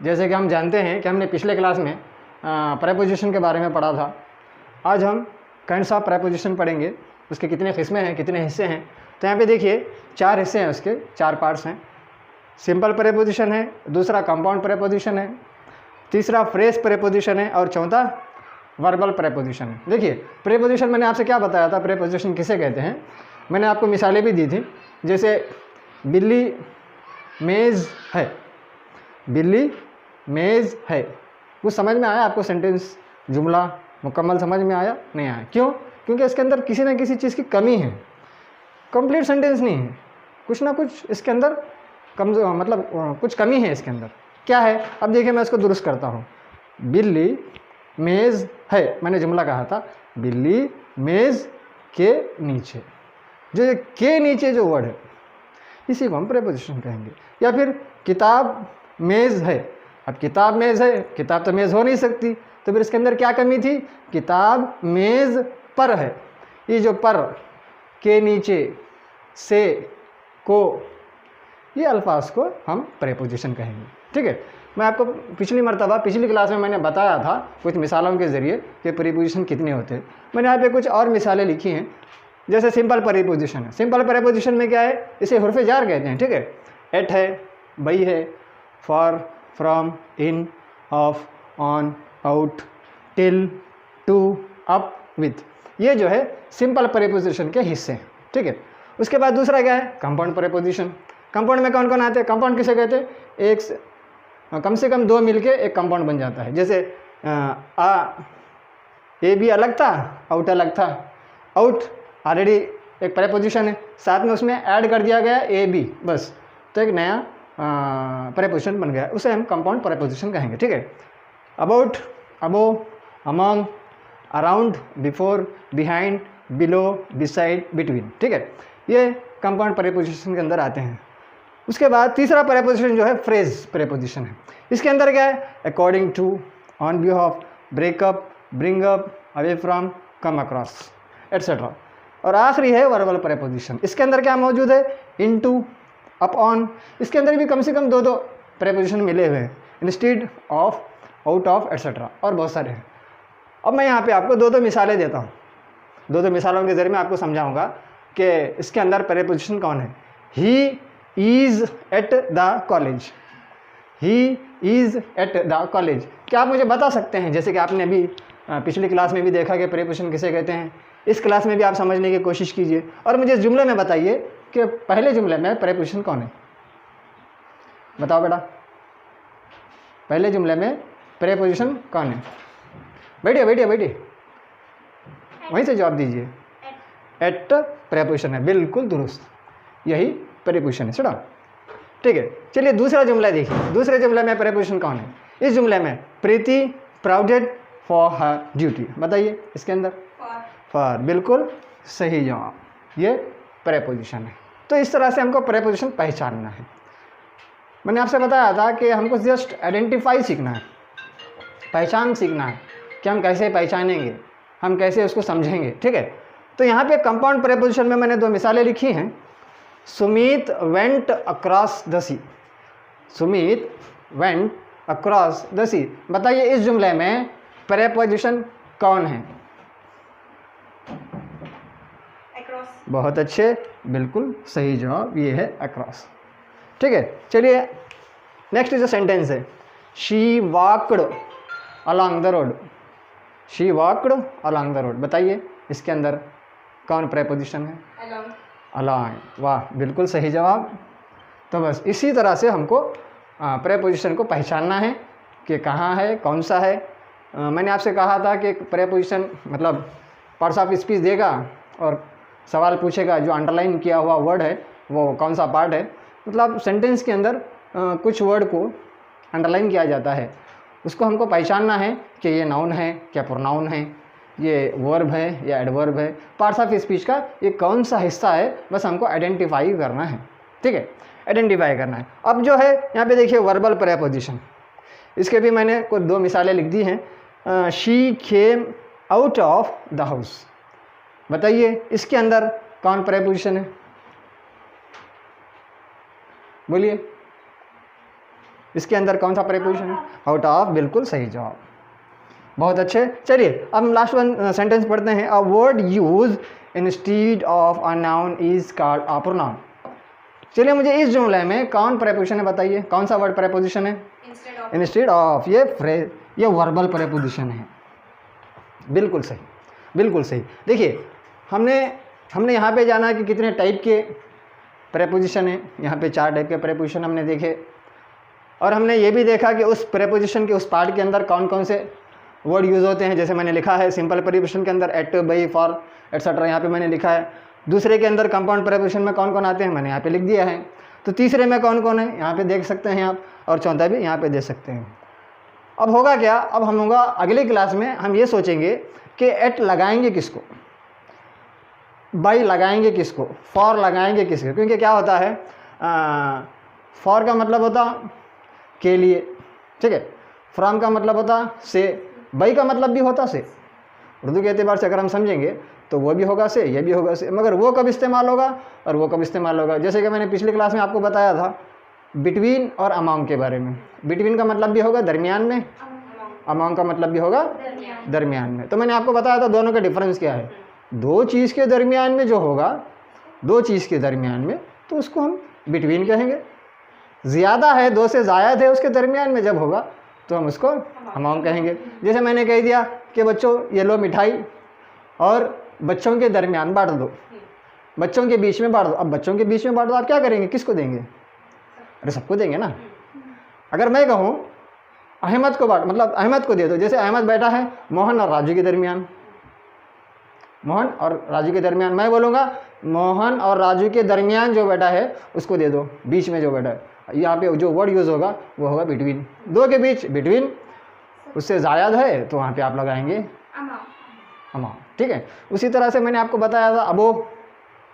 जैसे कि हम जानते हैं कि हमने पिछले क्लास में प्रेपोजिशन के बारे में पढ़ा था। आज हम काइंड्स ऑफ प्रेपोजिशन पढ़ेंगे, उसके कितने किस्में हैं, कितने हिस्से हैं। तो यहाँ पे देखिए 4 हिस्से हैं, उसके 4 पार्ट्स हैं। सिंपल प्रेपोजिशन है, दूसरा कंपाउंड प्रेपोजिशन है, तीसरा फ्रेज प्रेपोजिशन है और चौथा वर्बल प्रेपोजिशन है। देखिए प्रेपोजिशन मैंने आपसे क्या बताया था, प्रेपोजिशन किसे कहते हैं। मैंने आपको मिसालें भी दी थी, जैसे बिल्ली मेज़ है, बिल्ली मेज़ है। कुछ समझ में आया आपको? सेंटेंस, जुमला मुकम्मल समझ में आया? नहीं आया? क्यों? क्योंकि इसके अंदर किसी न किसी चीज़ की कमी है, कंप्लीट सेंटेंस नहीं है, कुछ ना कुछ इसके अंदर मतलब कुछ कमी है इसके अंदर। क्या है? अब देखिए मैं इसको दुरुस्त करता हूँ। बिल्ली मेज़ है, मैंने जुमला कहा था, बिल्ली मेज़ के नीचे। जो ये के नीचे जो वर्ड है इसी को हम प्रेपोजिशन कहेंगे। या फिर किताब मेज़ है। अब किताब मेज़ है, किताब तो मेज़ हो नहीं सकती, तो फिर इसके अंदर क्या कमी थी? किताब मेज़ पर है। ये जो पर, के नीचे, से, को, ये अल्फाज को हम प्रेपोजिशन कहेंगे। ठीक है, मैं आपको पिछली क्लास में मैंने बताया था कुछ मिसालों के ज़रिए कि प्रीपोजिशन कितने होते हैं। मैंने यहाँ पे कुछ और मिसालें लिखी हैं। जैसे सिंपल प्रीपोजिशन है। सिंपल प्रीपोजिशन में क्या है? इसे हुर्फ जार कहते हैं। ठीक है, एट है, बाई है, for, from, in, of, on, out, till, to, up, with, ये जो है सिंपल प्रीपोजिशन के हिस्से हैं। ठीक है, उसके बाद दूसरा क्या है? Compound preposition. कंपाउंड में कौन कौन आते हैं? कंपाउंड किसे कहते हैं? एक से कम से कम 2 मिलके एक कंपाउंड बन जाता है। जैसे ए बी अलग था, आउट अलग था। आउट ऑलरेडी एक प्रेपोजिशन है, साथ में उसमें ऐड कर दिया गया ए बी, बस, तो एक नया प्रेपोजिशन बन गया, उसे हम कंपाउंड प्रेपोजिशन कहेंगे। ठीक है, about, above, among, around, before, behind, below, beside, between. ठीक है, ये कंपाउंड प्रेपोजिशन के अंदर आते हैं। उसके बाद तीसरा प्रेपोजिशन जो है फ्रेज प्रेपोजिशन है। इसके अंदर क्या है? According to, on behalf, breakup, bring up, away from, come across, etcetera. और आखिरी है वर्बल प्रेपोजिशन। इसके अंदर क्या मौजूद है? Into, up on. इसके अंदर भी कम से कम 2 प्रेपोजिशन मिले हुए हैं, instead of, out of, etcetera, और बहुत सारे हैं। अब मैं यहाँ पे आपको 2 मिसालें देता हूँ। 2 मिसालों के जरिए मैं आपको समझाऊंगा कि इसके अंदर प्रेपोजिशन कौन है। He is at the college, he is at the college. क्या आप मुझे बता सकते हैं, जैसे कि आपने अभी पिछली क्लास में भी देखा कि प्रेपोजिशन किसे कहते हैं, इस क्लास में भी आप समझने की कोशिश कीजिए और मुझे इस जुमले में बताइए कि पहले जुमले में प्रेपोजिशन कौन है। बताओ बेटा, पहले जुमले में प्रेपोजिशन कौन है? बैठिए बैठिए बैठिए, वहीं से जवाब दीजिए। एट प्रेपोजिशन है, बिल्कुल दुरुस्त, यही प्रेपोजिशन है। सुना? ठीक है, चलिए दूसरा जुमला देखिए। दूसरे जुमले में प्रेपोजिशन कौन है? इस जुमले में प्रीति प्राउडेड फॉर हर ड्यूटी। बताइए इसके अंदर। फॉर, बिल्कुल सही जवाब, ये प्रेपोजिशन है। तो इस तरह से हमको प्रेपोजिशन पहचानना है। मैंने आपसे बताया था कि हमको जस्ट आइडेंटिफाई सीखना है, पहचान सीखना है कि हम कैसे पहचानेंगे, हम कैसे उसको समझेंगे। ठीक है, तो यहाँ पे कंपाउंड प्रेपोजिशन में मैंने 2 मिसालें लिखी हैं। Sumit went across the sea, Sumit went across the sea. बताइए इस जुमले में प्रेपोजिशन कौन है? अक्रॉस। बहुत अच्छे, बिल्कुल सही जवाब, ये है अक्रॉस। ठीक है, चलिए नेक्स्ट जो सेंटेंस है, she walked along the road, she walked along the road. बताइए इसके अंदर कौन प्रेपोजिशन है? अलॉन्ग। वाह, बिल्कुल सही जवाब। तो बस इसी तरह से हमको प्रेपोजिशन को पहचानना है कि कहाँ है, कौन सा है। मैंने आपसे कहा था कि प्रेपोजिशन मतलब पार्ट्स ऑफ स्पीच देगा और सवाल पूछेगा, जो अंडरलाइन किया हुआ वर्ड है वो कौन सा पार्ट है। मतलब सेंटेंस के अंदर कुछ वर्ड को अंडरलाइन किया जाता है, उसको हमको पहचानना है कि ये नाउन है, क्या प्रोनाउन है, ये वर्ब है या एडवर्ब है। पार्ट्स ऑफ स्पीच का ये कौन सा हिस्सा है, बस हमको आइडेंटिफाई करना है। ठीक है, आइडेंटिफाई करना है। अब जो है यहाँ पे देखिए वर्बल प्रेपोजिशन, इसके भी मैंने कुछ 2 मिसालें लिख दी हैं। She came out of the house. बताइए इसके अंदर कौन प्रेपोजिशन है? बोलिए। इसके अंदर कौन सा प्रेपोजिशन है? आउट ऑफ, बिल्कुल सही जवाब। बहुत अच्छे। चलिए अब हम लास्ट वन सेंटेंस पढ़ते हैं। A word use instead of a noun is called a pronoun. चलिए मुझे इस जुमले में कौन प्रेपोजिशन है बताइए, कौन सा वर्ड प्रेपोजिशन है? Instead of. ये वर्बल प्रेपोजिशन है। बिल्कुल सही, बिल्कुल सही। देखिए हमने यहाँ पे जाना कि कितने टाइप के प्रेपोजिशन है। यहाँ पे 4 टाइप के प्रेपोजिशन हमने देखे, और हमने ये भी देखा कि उस प्रेपोजिशन के उस पार्ट के अंदर कौन कौन से वर्ड यूज़ होते हैं। जैसे मैंने लिखा है सिंपल प्रेपोजिशन के अंदर एट, बाई, फॉर, एट्सेट्रा, यहाँ पे मैंने लिखा है। दूसरे के अंदर कंपाउंड प्रेपोजिशन में कौन कौन आते हैं मैंने यहाँ पे लिख दिया है। तो तीसरे में कौन कौन है यहाँ पे देख सकते हैं आप, और चौथा भी यहाँ पे देख सकते हैं। अब होगा क्या, अब हम होगा अगली क्लास में हम ये सोचेंगे कि एट लगाएंगे किसको, बाई लगाएंगे किसको, फॉर लगाएंगे किसको। क्योंकि क्या होता है, फॉर का मतलब होता के लिए, ठीक है, फ्रॉम का मतलब होता से, बाई का मतलब भी होता से। उर्दू के एतबार से अगर हम समझेंगे तो वो भी होगा से, ये भी होगा से, मगर वो कब इस्तेमाल होगा और वो कब इस्तेमाल होगा। जैसे कि मैंने पिछली क्लास में आपको बताया था बिटवीन और अमांग के बारे में। बिटवीन का मतलब भी होगा दरमियान में, अमांग का मतलब भी होगा दरमियान में। तो मैंने आपको बताया था दोनों का डिफरेंस क्या है। दो चीज़ के दरमियान में जो होगा, दो चीज़ के दरमियान में, तो उसको हम बिटवीन कहेंगे। ज़्यादा है, दो से ज़ायद है, उसके दरमियान में जब होगा तो हम उसको अमांग कहेंगे। जैसे मैंने कह दिया कि बच्चों ये लो मिठाई, और बच्चों के दरमियान बांट दो, बच्चों के बीच में बांट दो। अब बच्चों के बीच में बांट दो, आप क्या करेंगे, किसको देंगे? अरे सबको देंगे ना। अगर मैं कहूँ अहमद को बांट, मतलब अहमद को दे दो। जैसे अहमद बैठा है मोहन और राजू के दरमियान, मोहन और राजू के दरमियान, मैं बोलूँगा मोहन और राजू के दरमियान जो बैठा है उसको दे दो, बीच में जो बैठा है। यहाँ पे जो वर्ड यूज़ होगा वो होगा बिटवीन, दो के बीच बिटवीन, उससे ज़ायद है तो वहाँ पे आप लगाएंगे अमाउंट, ठीक है। उसी तरह से मैंने आपको बताया था अबोव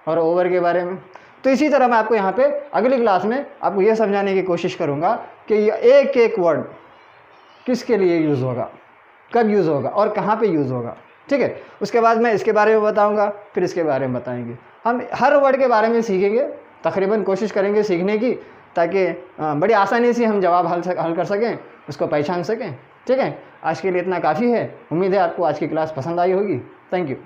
और ओवर के बारे में। तो इसी तरह मैं आपको यहाँ पे अगली क्लास में आपको ये समझाने की कोशिश करूँगा कि ये एक एक वर्ड किसके लिए यूज़ होगा, कब यूज़ होगा और कहाँ पे यूज़ होगा, ठीक है। उसके बाद मैं इसके बारे में बताऊँगा, फिर इसके बारे में बताएंगे। हम हर वर्ड के बारे में सीखेंगे, तकरीबन कोशिश करेंगे सीखने की, ताकि बड़ी आसानी से हम जवाब हल कर सकें, उसको पहचान सकें, ठीक है। आज के लिए इतना काफ़ी है। उम्मीद है आपको आज की क्लास पसंद आई होगी। Thank you.